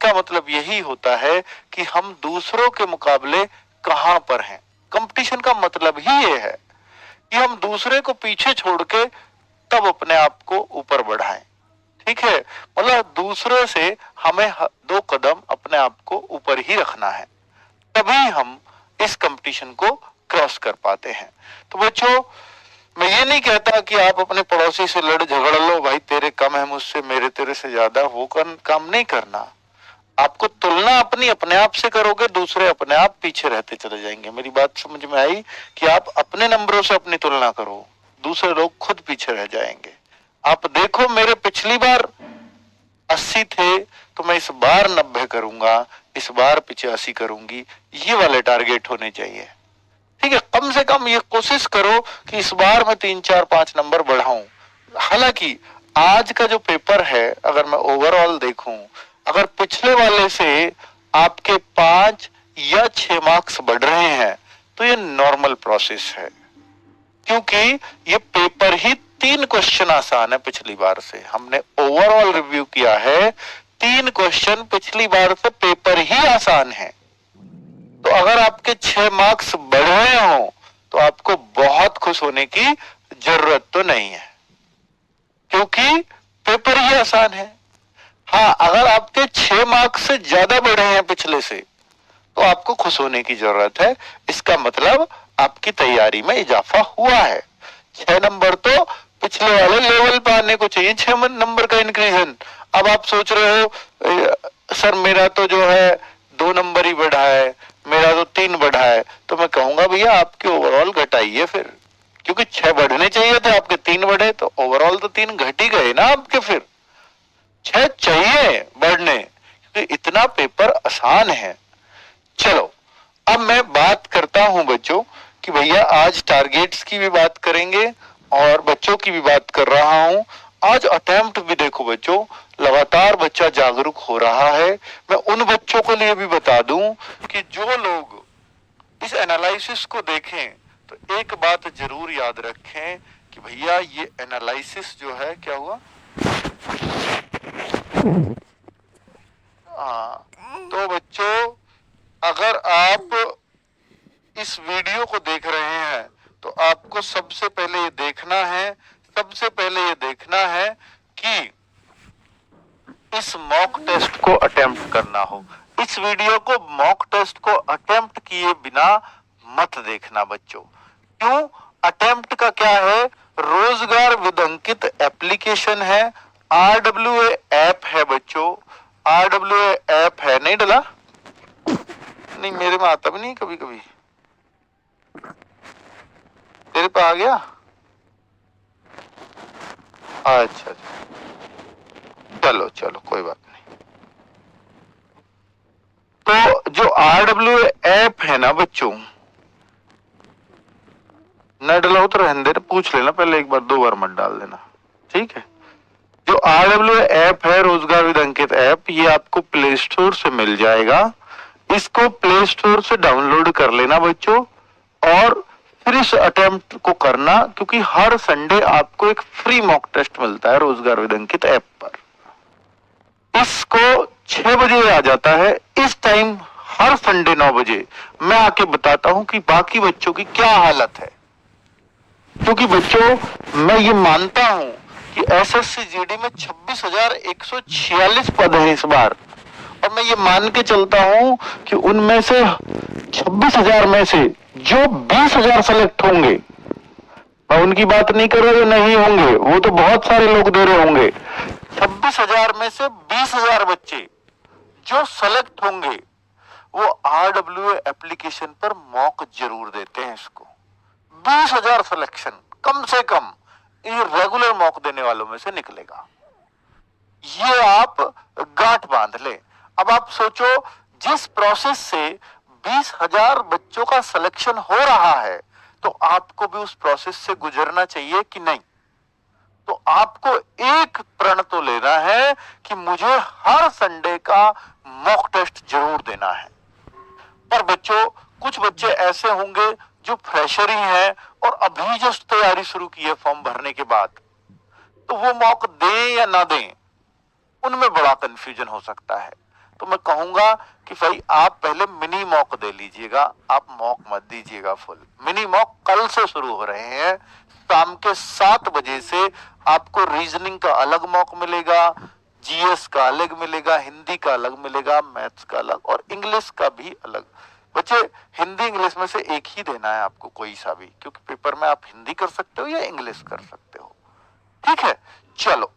इसका मतलब यही होता है कि हम दूसरों के मुकाबले कहां पर हैं। कंपटीशन का मतलब ही ये है कि हम दूसरे को पीछे छोड़ के तब अपने आप को ऊपर बढ़ाएं। ठीक है, मतलब दूसरे से हमें 2 कदम अपने आप को ऊपर ही रखना है, तभी हम इस कंपटीशन को क्रॉस कर पाते हैं। तो बच्चों, मैं ये नहीं कहता कि आप अपने पड़ोसी से लड़ झगड़ लो, भाई तेरे कम है मुझसे, मेरे तेरे से ज्यादा, वो काम नहीं करना। आपको तुलना अपनी अपने आप से करोगे, दूसरे अपने आप पीछे रहते चले जाएंगे। मेरी बात समझ में आई कि आप अपने नंबरों से अपनी तुलना करो, दूसरे लोग खुद पीछे रह जाएंगे। आप देखो, मेरे पिछली बार 80 थे तो मैं इस बार 90 करूंगा, इस बार 85 करूंगी, ये वाले टारगेट होने चाहिए। ठीक है, कम से कम ये कोशिश करो कि इस बार मैं 3 4 5 नंबर बढ़ाऊं। हालांकि आज का जो पेपर है, अगर मैं ओवरऑल देखूं, अगर पिछले वाले से आपके 5 या 6 मार्क्स बढ़ रहे हैं तो ये नॉर्मल प्रोसेस है, क्योंकि ये पेपर ही 3 क्वेश्चन आसान है। पिछली बार से हमने ओवरऑल रिव्यू किया है, 3 क्वेश्चन पिछली बार से पेपर ही आसान है। तो अगर आपके 6 मार्क्स बढ़ रहे हो तो आपको बहुत खुश होने की जरूरत तो नहीं है, क्योंकि पेपर ही आसान है। हाँ, अगर आपके 6 मार्क्स से ज्यादा बढ़े हैं पिछले से, तो आपको खुश होने की जरूरत है। इसका मतलब आपकी तैयारी में इजाफा हुआ है। 6 नंबर तो पिछले वाले लेवल पर आने को चाहिए, 6 नंबर का इंक्रीजन। अब आप सोच रहे हो सर मेरा तो जो है 2 नंबर ही बढ़ा है, मेरा तो 3 बढ़ा है, तो मैं कहूंगा भैया आपके ओवरऑल घटाइए फिर, क्योंकि 6 बढ़ने चाहिए थे, आपके 3 बढ़े, तो ओवरऑल तो 3 घट ही गए ना आपके। फिर 6 चाहिए बढ़ने, क्योंकि इतना पेपर आसान है। चलो, अब मैं बात करता हूं बच्चों कि भैया आज टारगेट्स की भी बात करेंगे और बच्चों की भी बात कर रहा हूं। आज अटेम्प्ट भी देखो बच्चों, लगातार बच्चा जागरूक हो रहा है। मैं उन बच्चों के लिए भी बता दूं कि जो लोग इस एनालिसिस को देखें तो एक बात जरूर याद रखें कि भैया ये एनालिसिस जो है, क्या हुआ? तो बच्चों, अगर आप इस वीडियो को देख रहे हैं तो आपको सबसे पहले ये देखना है कि इस मॉक टेस्ट को अटेम्प्ट करना हो। इस वीडियो को मॉक टेस्ट को अटेम्प्ट किए बिना मत देखना बच्चों। क्यों? अटेम्प्ट का क्या है? रोजगार विद अंकित एप्लीकेशन है, RWA ऐप है बच्चों। RWA ऐप है, नहीं डला? नहीं, मेरे में आता भी नहीं कभी कभी। तेरे पे आ गया? अच्छा, चलो चलो कोई बात नहीं। तो जो RWA ऐप है ना बच्चों, न डला हो तो रहने दे, पूछ लेना पहले, एक बार 2 बार मत डाल देना, ठीक है? जो RWA ऐप है, रोजगार विद अंकित ऐप, ये आपको प्ले स्टोर से मिल जाएगा। इसको प्ले स्टोर से डाउनलोड कर लेना बच्चों, और फिर इस अटेम्प्ट को करना, क्योंकि हर संडे आपको एक फ्री मॉक टेस्ट मिलता है रोजगार विद अंकित ऐप पर। इसको 6 बजे आ जाता है, इस टाइम हर संडे 9 बजे मैं आके बताता हूं कि बाकी बच्चों की क्या हालत है। क्योंकि बच्चों, मैं ये मानता हूं कि SSC GD में 26,146 पद हैं इस बार, और मैं ये मान के चलता हूं कि उनमें से 26,000 में से जो 20,000 सेलेक्ट होंगे, मैं उनकी बात नहीं कर रहा जो नहीं होंगे, वो तो बहुत सारे लोग दे रहे होंगे। 26,000 में से 20,000 बच्चे जो सेलेक्ट होंगे वो RWA एप्लीकेशन पर मॉक जरूर देते हैं। इसको 20,000 सिलेक्शन कम से कम ये रेगुलर मॉक देने वालों में से निकलेगा। ये आप गांठ बांध ले। अब आप सोचो, जिस प्रोसेस से 20,000 बच्चों का सिलेक्शन हो रहा है, तो आपको भी उस प्रोसेस से गुजरना चाहिए कि नहीं? तो आपको एक प्रण तो लेना है कि मुझे हर संडे का मॉक टेस्ट जरूर देना है। पर बच्चों, कुछ बच्चे ऐसे होंगे जो फ्रेशर ही हैं और अभी जस्ट तैयारी शुरू की है फॉर्म भरने के बाद, तो वो मॉक दें या ना दें, उनमें बड़ा कंफ्यूजन हो सकता है। तो मैं कहूंगा कि भाई आप पहले मिनी मॉक दे लीजिएगा, आप मॉक मत दीजिएगा फुल। मिनी मॉक कल से शुरू हो रहे हैं, शाम के 7 बजे से आपको रीजनिंग का अलग मॉक मिलेगा, जीएस का अलग मिलेगा, हिंदी का अलग मिलेगा, मैथ्स का अलग और इंग्लिश का भी अलग। बच्चे हिंदी इंग्लिश में से एक ही देना है आपको, कोई सा भी, क्योंकि पेपर में आप हिंदी कर सकते हो या इंग्लिश कर सकते हो। ठीक है, चलो।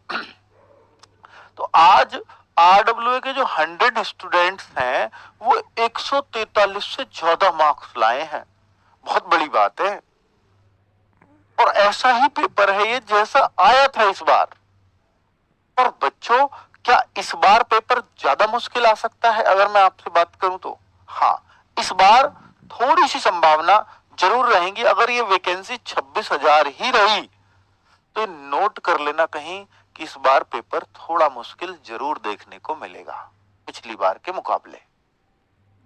तो आज आरडब्ल्यूए के जो 100 स्टूडेंट्स हैं वो 143 से ज्यादा मार्क्स लाए हैं, बहुत बड़ी बात है। और ऐसा ही पेपर है ये जैसा आया था इस बार। और बच्चों, क्या इस बार पेपर ज्यादा मुश्किल आ सकता है? अगर मैं आपसे बात करूं तो हाँ, इस बार थोड़ी सी संभावना जरूर रहेगी। अगर ये वैकेंसी 26,000 ही रही तो नोट कर लेना कहीं कि इस बार पेपर थोड़ा मुश्किल जरूर देखने को मिलेगा पिछली बार के मुकाबले।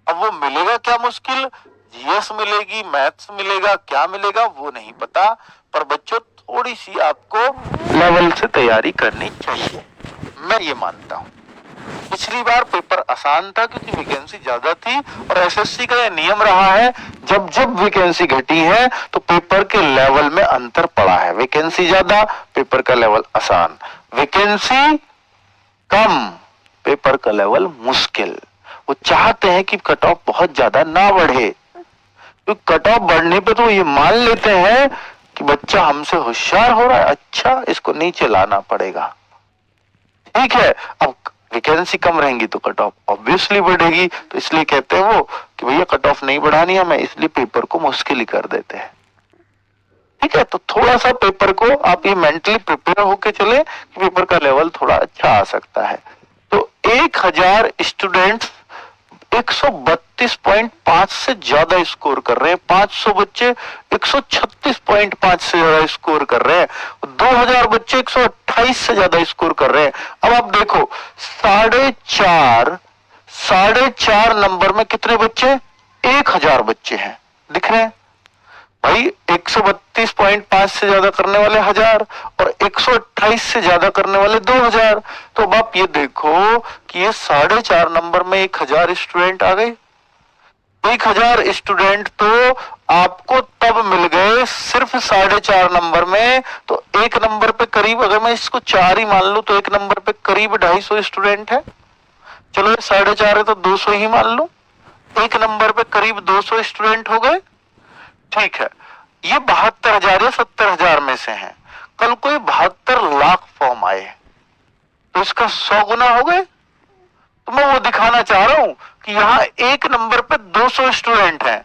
अब वो मिलेगा क्या मुश्किल, जीएस मिलेगी, मैथ्स मिलेगा, क्या मिलेगा वो नहीं पता, पर बच्चों थोड़ी सी आपको लेवल से तैयारी करनी चाहिए, मैं ये मानता हूं। पिछली बार पेपर आसान था क्योंकि वैकेंसी ज्यादा थी, और एसएससी का यह नियम रहा है जब जब वैकेंसी घटी है तो पेपर के लेवल में अंतर पड़ा है। वैकेंसी ज्यादा, पेपर का लेवल आसान, वैकेंसी कम, पेपर का लेवल मुश्किल। वो चाहते हैं कि कट ऑफ बहुत ज्यादा ना बढ़े, तो कट ऑफ बढ़ने पे तो ये मान लेते हैं कि बच्चा हमसे होशियार हो रहा है, अच्छा इसको नीचे लाना पड़ेगा। ठीक है, अब वैकेंसी कम रहेंगी तो कट ऑफ ऑब्वियसली बढ़ेगी, तो इसलिए कहते हैं वो कि भैया कट ऑफ नहीं बढ़ानी है, मैं इसलिए पेपर को मुश्किल ही कर देते हैं। ठीक है, तो थोड़ा सा पेपर को आप ये मेंटली प्रिपेयर होके चले कि पेपर का लेवल थोड़ा अच्छा आ सकता है। तो 1000 स्टूडेंट्स 132.5 से ज्यादा स्कोर कर रहे हैं, 500 बच्चे 136.5 से ज्यादा स्कोर कर रहे हैं, 2000 बच्चे 128 से ज्यादा स्कोर कर रहे हैं। अब आप देखो, 4.5 नंबर में कितने बच्चे, 1000 बच्चे हैं, दिख रहे हैं भाई। 132.5 से ज्यादा करने वाले 1000 और 128 से ज्यादा करने वाले 2000। तो अब आप ये देखो कि ये 4.5 नंबर में 1000 स्टूडेंट आ गए। 1000 स्टूडेंट तो आपको तब मिल गए सिर्फ 4.5 नंबर में। तो एक नंबर पे करीब, अगर मैं इसको 4 ही मान लू तो एक नंबर पे करीब 250 स्टूडेंट है। चलो ये 4.5 है तो 200 ही मान लो, एक नंबर पे करीब 200 स्टूडेंट हो गए। ठीक है, ये 72,000 या 70,000 में से हैं। कल कोई 72 लाख फॉर्म आए तो इसका 100 गुना हो गए। तो मैं वो दिखाना चाह रहा हूं कि यहां एक नंबर पे 200 स्टूडेंट हैं,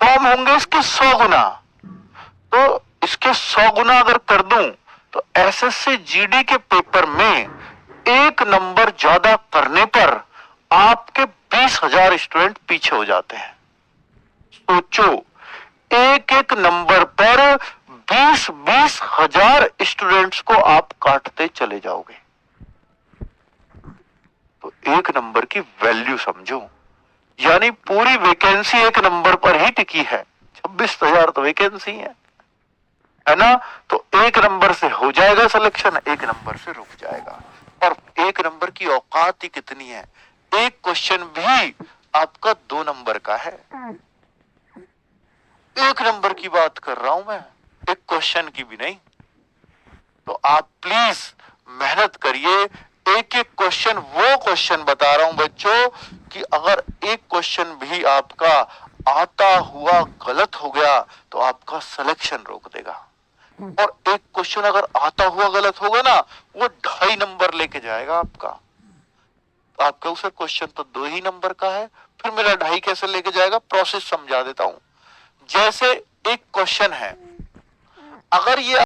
फॉर्म होंगे इसके 100 गुना। तो इसके 100 गुना अगर कर दूं तो एसएससी जीडी के पेपर में एक नंबर ज्यादा करने पर आपके 20,000 स्टूडेंट पीछे हो जाते हैं। सोचो, एक एक नंबर पर 20-20 हजार स्टूडेंट्स को आप काटते चले जाओगे। तो एक नंबर की वैल्यू समझो, यानी पूरी वैकेंसी एक नंबर पर ही टिकी है। 26,000 तो वैकेंसी है ना। तो एक नंबर से हो जाएगा सिलेक्शन, एक नंबर से रुक जाएगा। और एक नंबर की औकात ही कितनी है, एक क्वेश्चन भी आपका 2 नंबर का है। एक नंबर की बात कर रहा हूं मैं, एक क्वेश्चन की भी नहीं। तो आप प्लीज मेहनत करिए, एक एक क्वेश्चन, वो क्वेश्चन बता रहा हूं बच्चों कि अगर एक क्वेश्चन भी आपका आता हुआ गलत हो गया तो आपका सिलेक्शन रोक देगा। और एक क्वेश्चन अगर आता हुआ गलत होगा ना, वो 2.5 नंबर लेके जाएगा आपका। तो आपका उसे क्वेश्चन तो 2 ही नंबर का है, फिर मेरा 2.5 कैसे लेके जाएगा, प्रोसेस समझा देता हूं। जैसे एक क्वेश्चन है, अगर ये